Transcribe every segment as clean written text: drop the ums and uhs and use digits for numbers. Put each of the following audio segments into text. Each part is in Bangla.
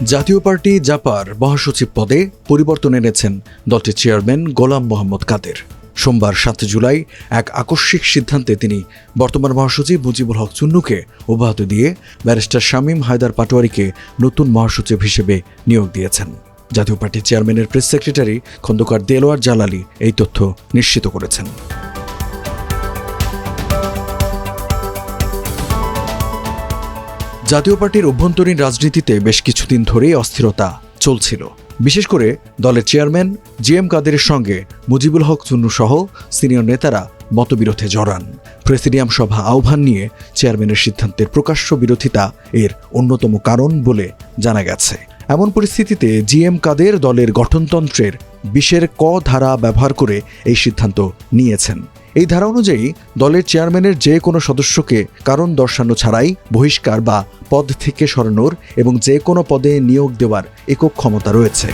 জাতীয় পার্টি জাপার মহাসচিব পদে পরিবর্তন এনেছেন দলটির চেয়ারম্যান গোলাম মোহাম্মদ কাদের। সোমবার 7 জুলাই এক আকস্মিক সিদ্ধান্তে তিনি বর্তমান মহাসচিব মুজিবুল হক চুন্নুকে অব্যাহতি দিয়ে ব্যারিস্টার শামীম হায়দার পাটোয়ারিকে নতুন মহাসচিব হিসেবে নিয়োগ দিয়েছেন। জাতীয় পার্টির চেয়ারম্যানের প্রেস সেক্রেটারি খন্দকার দেলোয়ার জালালী এই তথ্য নিশ্চিত করেছেন। জাতীয় পার্টির অভ্যন্তরীণ রাজনীতিতে বেশ কিছুদিন ধরেই অস্থিরতা চলছিল। বিশেষ করে দলের চেয়ারম্যান জিএম কাদেরের সঙ্গে মুজিবুল হক চুন্নু সহ সিনিয়র নেতারা মতবিরোধে জড়ান। প্রেসিডিয়াম সভা আহ্বান নিয়ে চেয়ারম্যানের সিদ্ধান্তের প্রকাশ্য বিরোধিতা এর অন্যতম কারণ বলে জানা গেছে। এমন পরিস্থিতিতে জিএম কাদের দলের গঠনতন্ত্রের 20 ক ধারা ব্যবহার করে এই সিদ্ধান্ত নিয়েছেন। এই ধারা অনুযায়ী দলের চেয়ারম্যানের যে কোনো সদস্যকে কারণ দর্শানো ছাড়াই বহিষ্কার বা পদ থেকে সরানোর এবং যে কোনো পদে নিয়োগ দেওয়ার একক ক্ষমতা রয়েছে।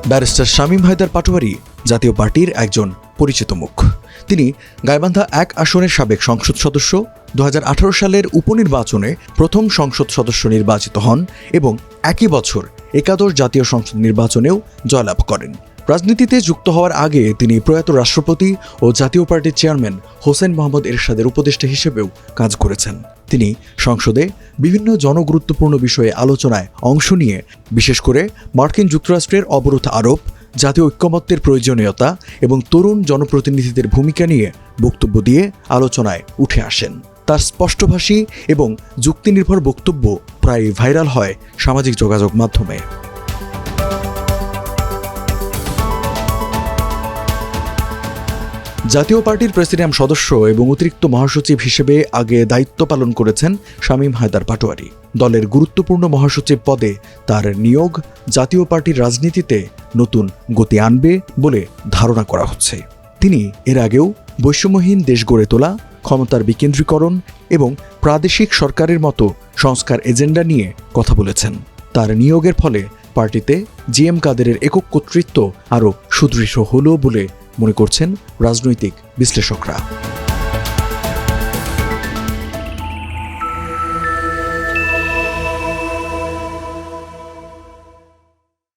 ব্যারিস্টার শামীম হায়দার পাটোয়ারি জাতীয় পার্টির একজন পরিচিত মুখ। তিনি গাইবান্ধা 1 আসনের সাবেক সংসদ সদস্য, 2018 সালের উপনির্বাচনে প্রথম সংসদ সদস্য নির্বাচিত হন এবং একই বছর একাদশ জাতীয় সংসদ নির্বাচনেও জয়লাভ করেন। রাজনীতিতে যুক্ত হওয়ার আগে তিনি প্রয়াত রাষ্ট্রপতি ও জাতীয় পার্টির চেয়ারম্যান হোসেন মোহাম্মদ এরশাদের উপদেষ্টা হিসেবেও কাজ করেছেন। তিনি সংসদে বিভিন্ন জনগুরুত্বপূর্ণ বিষয়ে আলোচনায় অংশ নিয়ে বিশেষ করে মার্কিন যুক্তরাষ্ট্রের অবরোধ আরোপ, জাতীয় ঐক্যমত্যের প্রয়োজনীয়তা এবং তরুণ জনপ্রতিনিধিদের ভূমিকা নিয়ে বক্তব্য দিয়ে আলোচনায় উঠে আসেন। তার স্পষ্টভাষী এবং যুক্তিনির্ভর বক্তব্য প্রায় ভাইরাল হয় সামাজিক যোগাযোগ মাধ্যমে। জাতীয় পার্টির প্রেসিডিয়াম সদস্য এবং অতিরিক্ত মহাসচিব হিসেবে আগে দায়িত্ব পালন করেছেন শামীম হায়দার পাটোয়ারি। দলের গুরুত্বপূর্ণ মহাসচিব পদে তার নিয়োগ জাতীয় পার্টির রাজনীতিতে নতুন গতি আনবে বলে ধারণা করা হচ্ছে। তিনি এর আগেও বৈষম্যহীন দেশ গড়ে তোলা, ক্ষমতার বিকেন্দ্রীকরণ এবং প্রাদেশিক সরকারের মতো সংস্কার এজেন্ডা নিয়ে কথা বলেছেন। তার নিয়োগের ফলে পার্টিতে জিএম কাদেরের একক কর্তৃত্ব আরও সুদৃঢ় হলো বলে মনে করছেন রাজনৈতিক বিশ্লেষকরা।